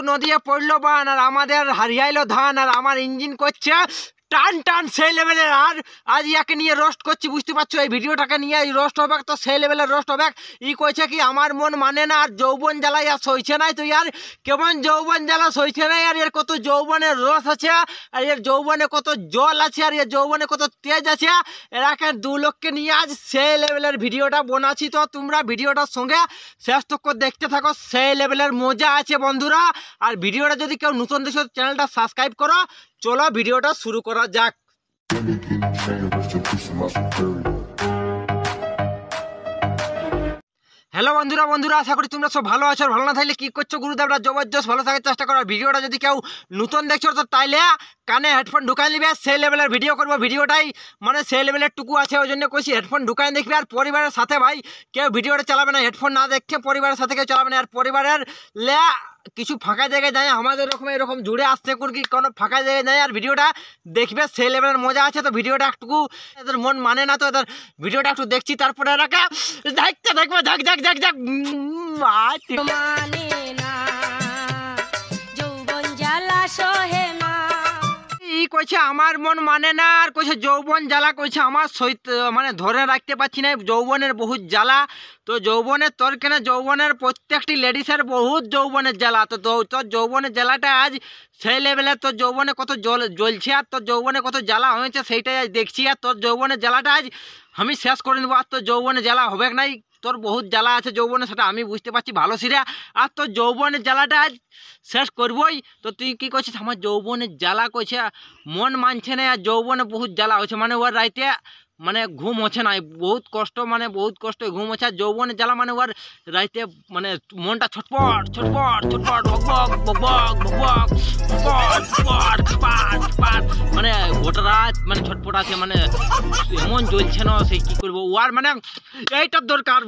নদিয়ে পড়লো বান আর আমাদের হারিয়াইলো ধান আর আমার ইঞ্জিন করছে টান টান সেই লেভেলের। আর আজ ইয়াকে নিয়ে রোস্ট করছি, বুঝতে পারছো এই ভিডিওটাকে নিয়ে রোস্ট হবে তো সেই লেভেলের রোস্ট হবে। ই কইছে কি আমার মন মানে না আর যৌবন জ্বালা ইয়ার সইছে নাই, তো ইয়ার কেমন যৌবন জ্বালা সইছে নাই আর এর কত যৌবনের রস আছে আর এর যৌবনে কত জল আছে আর এর যৌবনে কত তেজ আছে। এরাকে দু লোককে নিয়ে আজ সেই লেভেলের ভিডিওটা বানাচ্ছি, তো তোমরা ভিডিওটার সঙ্গে শেষ তক দেখতে থাকো, সেই লেভেলের মজা আছে বন্ধুরা। আর ভিডিওটা যদি কেউ নতুন দেখো চ্যানেলটা সাবস্ক্রাইব করো। চলো ভিডিওটা শুরু করা যাক। হ্যালো বন্ধুরা আশা করি তোমরা সব ভালো আছো। ভালো না থাকলে কি করছো গুরুদেবরা, জবরদস্ত ভালো থাকার চেষ্টা করো। ভিডিওটা যদি কেউ নতুন দেখছো তো তাইলে কানে হেডফোন ঢুকাই নিবে, সেই লেভেলের ভিডিও করবো। ভিডিওটাই মানে সেই লেভেলের টুকু আছে, ওই জন্য কইছি হেডফোন ঢুকাই দেখবে। আর পরিবারের সাথে ভাই কেউ ভিডিওটা চালাবে না, হেডফোন না দেখে পরিবারের সাথে কেউ চালাবে না। আর পরিবারের লে কিছু ফাঁকা জায়গায় যায়, আমাদের এরকম জুড়ে আসতে কি কোনো ফাঁকা জায়গায় যায় আর ভিডিওটা দেখবে, সেই লেভেলের মজা আছে। তো ভিডিওটা একটু এদের মন মানে না, তো এদের ভিডিওটা একটু দেখছি তারপরে এরাকে দেখতে দেখবে ঝাক ঝাক ঝাক ঝাক কইছে আমার মন মানে না আর কইছে যৌবন জ্বালা, কইছে আমার মানে ধরে রাখতে পারছি না যৌবনের বহুত জ্বালা। তো যৌবনের তোর কেন যৌবনের প্রত্যেকটি লেডিসের বহুত যৌবনের জ্বালা। তো তোর যৌবনের জ্বালাটা আজ সেই লেভেলে, তোর যৌবনে কত জ্বলছে আর তোর যৌবনে কত জ্বালা হয়েছে সেইটাই আজ দেখছি। আর তোর যৌবনের জ্বালাটা আজ আমি শেষ করে নেবো। আর তোর যৌবনে জ্বালা হবে নাই, তোর বহুত জ্বালা আছে যৌবনে, সেটা আমি বুঝতে পারছি ভালো সিরা। আর তোর যৌবনের জ্বালাটা আজ শেষ করবই। তো তুই কি করছিস আমার যৌবনের জ্বালা, কইছে মন মানছে না আর যৌবনে বহুত জ্বালা হয়েছে, মানে ওর রাইতে মানে ঘুম হচ্ছে না, বহুত কষ্ট, মানে বহুত কষ্ট ঘুম হচ্ছে। আর যৌবনের জ্বালা মানে ওর রাইতে মানে মনটা ছটপট ছটপট ছটপট বকবক বকবক বকবক মানে গোটা রাত মানে ছটপট আছে, মানে এমন জ্বলছে না সে কি করবো। ওর মানে এইটার দরকার,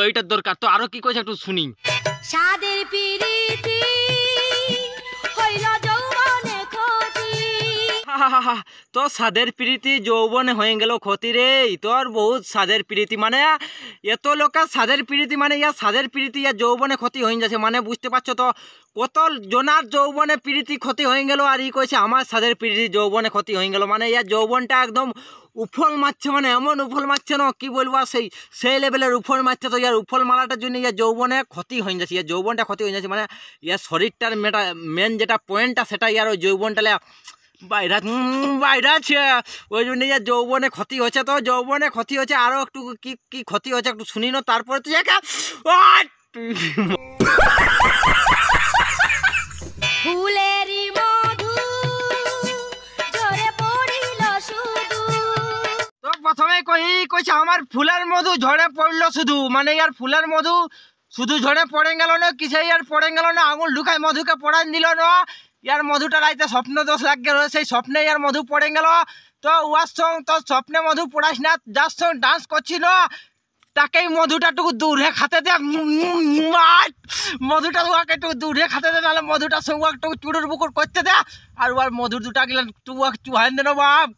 এইটার দরকার। তো আরো কি কইছে একটু শুনি। সাদের পিরিতি হইল যৌবনে ক্ষতি, তো সাদের প্রীতি যৌবনে হয়ে গেল ক্ষতি রে। তোর বহুত সাদের প্রীতি, মানে এত লোকের সাদের প্রীতি, মানে ইয়া সাদের প্রীতি ইয়া যৌবনে ক্ষতি হয়ে যাচ্ছে, মানে বুঝতে পারছো তো কত জনার যৌবনে প্রীতি ক্ষতি হয়ে গেল। আর ই কইছে আমার সাদের প্রীতি যৌবনে ক্ষতি হয়ে গেল, মানে ইয়া যৌবনটা একদম উফল মারছে, মানে এমন উফল মারছে না কি বলবো। আর সেই লেভেলের উফল মারছে। তো ইয়ার উফল মারাটার জন্য ইয়া যৌবনে ক্ষতি হয়ে যাচ্ছে, ইয়ার যৌবনটা ক্ষতি হয়ে যাচ্ছে, মানে ইয়ার শরীরটার মেন যেটা পয়েন্টটা সেটা ইয়ার ওই যৌবনটা বাইরে আছে, ওই জন্য যৌবনে ক্ষতি হচ্ছে। তো যৌবনে ক্ষতি হচ্ছে, আরো একটু কি কি ক্ষতি হচ্ছে একটু শুনি না, তারপরে তুই ফুলেরই মধু ঝরে পড়িল শুধু। তো প্রথমে কইছে আমার ফুলের মধু ঝরে পড়লো শুধু, মানে ইয়ার ফুলের মধু শুধু ঝরে পড়ে গেল না, কিসে ইয়ার পড়ে গেল না, আঙুল ঢুকায় মধুকে পড়ান দিল না। ইয়ার মধুটা রাইতে স্বপ্ন দোষ লাগে রয়েছে, সেই স্বপ্নে ইয়ার মধু পড়ে গেল। তো ওয়ার সঙ্গে তোর স্বপ্নে মধু পড়াস না, যার সঙ্গে ডান্স করছিল তাকেই মধুটা টুকু দূরে খাতে দে, মধুটা ওকে একটু দূরে খাতে দে, নাহলে মধুটার সঙ্গে একটু চুড়ুর বুকুর করতে দে। আর ওর মধু দুটা গেলে চুহান দে না বাপ,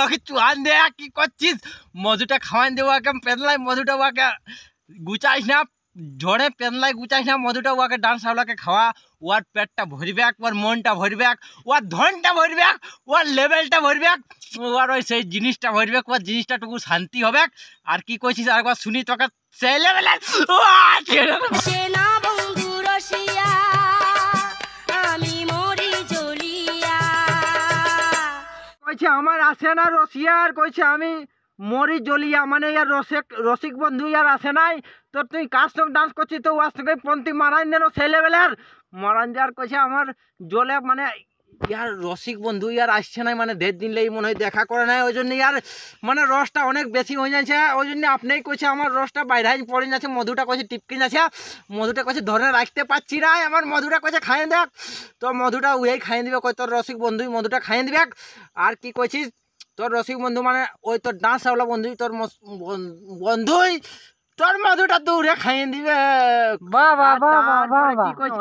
ওকে চুহান দে। কি করছিস মধুটা খাওয়ান দে ওকে পেদলাই, মধুটা ওকে গুচাইস না, ঝড়ে পেনলাই গুচাইস না মধুটা, ওকে ডান্স আওলাকে খাওয়া। ওর পেটটা ভরবে, ওর মনটা ভরবে, ওর ধনটা ভরবে, ওর লেভেলটা ভরবে, ওর ওই সেই জিনিসটা ভরবে, ওর জিনিসটা টুকু শান্তি হবে। আর কি কইছিস আরেকবার শুনি তোকে সেই লেভেলে। সেনা বন্ধু রসিয়া আমি মরি জ্বলিয়া, কইছে আমার আসে না রসিয়া, আর কইছে আমি মরি জ্বলিয়া, মানে ইয়ার রসিক বন্ধু ইয়ার আসে নাই। তো তুই কার সঙ্গে ডান্স করছিস, তো ওর সঙ্গে পন্থী মারান দেন সেই লেভেলের মারান যার। কইছে আমার জলে, মানে ইয়ার রসিক বন্ধু ইয়ার আসছে নাই, মানে 1.5 দিন লেগে মনে হয় দেখা করে নাই, ওই জন্য ইয়ার মানে রসটা অনেক বেশি হয়ে যাচ্ছে। ওই জন্য আপনিই কইছে আমার রসটা বাইরে পড়ে যাচ্ছে, মধুটা কইছে টিপকে যাচ্ছে, মধুটা কইছে ধরে রাখতে পারছি না, আমার মধুটা কইছে খাইয়ে দেখ। তো মধুটা উই খাইয়ে দিবে, কই তোর রসিক বন্ধুই মধুটা খাইয়ে দিবে। আর কি কইছিস তোর রসিক বন্ধু, মানে ওই তোর ডান্স আওলা বন্ধুই, তোর বন্ধুই তোর মধুটা দূরে খাইয়ে দিবে।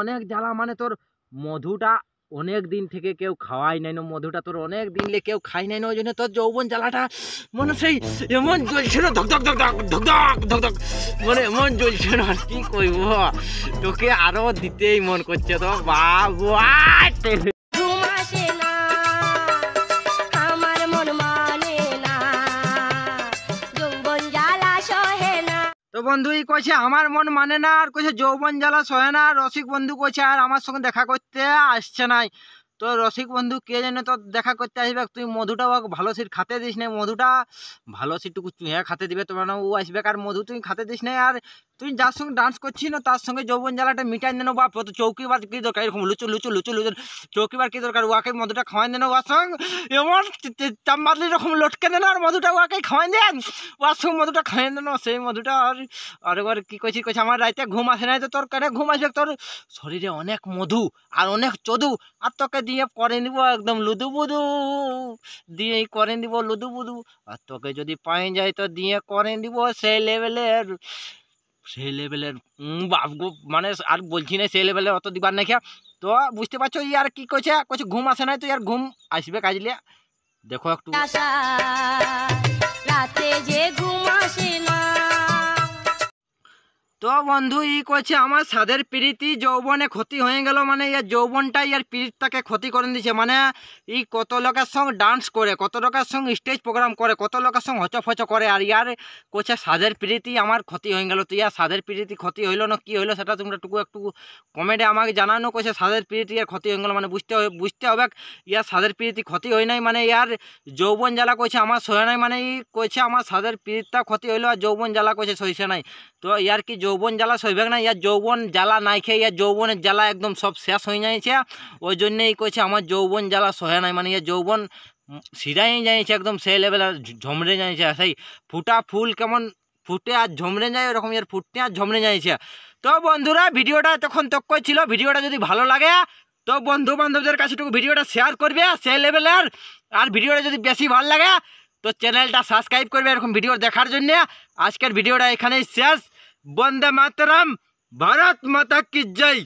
অনেক জ্বালা, মানে তোর মধুটা অনেক দিন থেকে কেউ খাওয়াই নাই না মধুটা, তোর অনেক দিন লে কেউ খাই নাই না, ওই জন্য তোর যৌবন জ্বালাটা মানে সেই এমন জ্বলছিল ধক ধক ধক ধক ধক ধক ধক ধক, মানে এমন জ্বলছিল আর কি কইব, তোকে আরো দিতেই মন করছে তো বাবা। ঘুম আসে না, আমার মন মানে না, যৌবন জ্বালা সহে না। তো বন্ধু ই কইছে আমার মন মানে না, আর কইছে যৌবন জ্বালা সহে না। রসিক বন্ধু কইছে আর আমার সঙ্গে দেখা করতে আসছে নাই। তো রসিক বন্ধু কে জানে তো দেখা করতে আসবে, তুই মধুটা ওকে ভালো সিট খাতে দিস না, মধুটা ভালো সিটটুকু চুঁয়া খাতে দিবে তোমার, ও আসবে আর মধু তুই খাতে দিস না। আর তুই যার সঙ্গে ডান্স করছিস না তার সঙ্গে যৌবন জ্বালাটা মিটাই দেন বা চৌকিবার কি দরকার, এরকম লুচু লুচু লুচু লুচু চৌকিবার কি দরকার, ওকে মধুটা খাওয়াই দেন ওর সঙ্গে এমন চাম্বাদলি রকম লটকে দেন আর মধুটা ওকে খাওয়াই দেন, ওর সঙ্গে মধুটা খাওয়াই দেন সেই মধুটা। আর এবার কি কইছি কইছে আমার রাইতে ঘুম আসে নাই, তো তোর কেন ঘুম আসবে, তোর শরীরে অনেক মধু আর অনেক চদু, আর তোকে দিয়ে করে নিব একদম লুদু বুদু, দিয়ে করে দিব লুদু বুদু। আর তোকে যদি পাই যায় তো দিয়ে করে দিব সেই লেভেলের, সেই লেভেলের বাবগো, মানে আর বলছি না সেই লেভেলের অত দিবার নাই খেয়া। তো বুঝতে পারছো ইয়ার কি কইছে, কইছে ঘুম আসে নাই, তো ইয়ার ঘুম আসবে কাজলে, দেখো একটু। আশা রাতে যে ঘুম আসে না। তো বন্ধু ই কইছে আমার সাদের প্রীতি যৌবনে ক্ষতি হয়ে গেল, মানে ইয়ার যৌবনটাই ইয়ার প্রীতটাকে ক্ষতি করে দিছে। মানে ই কত লোকের সঙ্গে ডান্স করে, কত লোকের সঙ্গে স্টেজ প্রোগ্রাম করে, কত লোকের সঙ্গে হচফচ করে, আর ইয়ার কইছে সাদের প্রীতি আমার ক্ষতি হয়ে গেল। তো ইয়ার সাদের প্রীতি ক্ষতি হইলো না কি হইলো সেটা তোমরা একটু কমেন্টে আমাকে জানানো। কইছে সাদের প্রীতি ইয়ার ক্ষতি হয়ে গেল, মানে বুঝতে হবে ইয়ার সাদের প্রীতি ক্ষতি হয় নাই, মানে ইয়ার যৌবন জ্বালা কইছে আমার সহে নাই, মানে ই কইছে আমার সাদের প্রীতটা ক্ষতি হইলো আর যৌবন জ্বালা কইছে সইছে নাই। তো ইয়ার কি যৌবন জ্বালা সইবে না, ইয়ার যৌবন জ্বালা নাই খেয়ে ইয়ার যৌবনের জ্বালা একদম সব শেষ হয়ে যাইছে, ওই জন্যই কইছে আমার যৌবন জ্বালা সহে নাই, মানে ইয়ার যৌবন সিরাই যাইছে একদম সেই লেভেল, আর ঝমড়ে যাইছে সেই ফুটা ফুল কেমন ফুটে আর ঝমড়ে যায় ওরকম ইয়ার ফুটতে আর ঝমড়ে যাইছে। তো বন্ধুরা ভিডিওটা তখন তক্কই ছিল, ভিডিওটা যদি ভালো লাগে তো বন্ধু বান্ধবদের কাছে একটু ভিডিওটা শেয়ার করবে সেই লেভেলের, আর ভিডিওটা যদি বেশি ভালো লাগে তো চ্যানেলটা সাবস্ক্রাইব করবে এরকম ভিডিও দেখার জন্য। আজকের ভিডিওটা এখানেই শেষ। বন্দে মাতরম, ভারত মাতা কি জয়।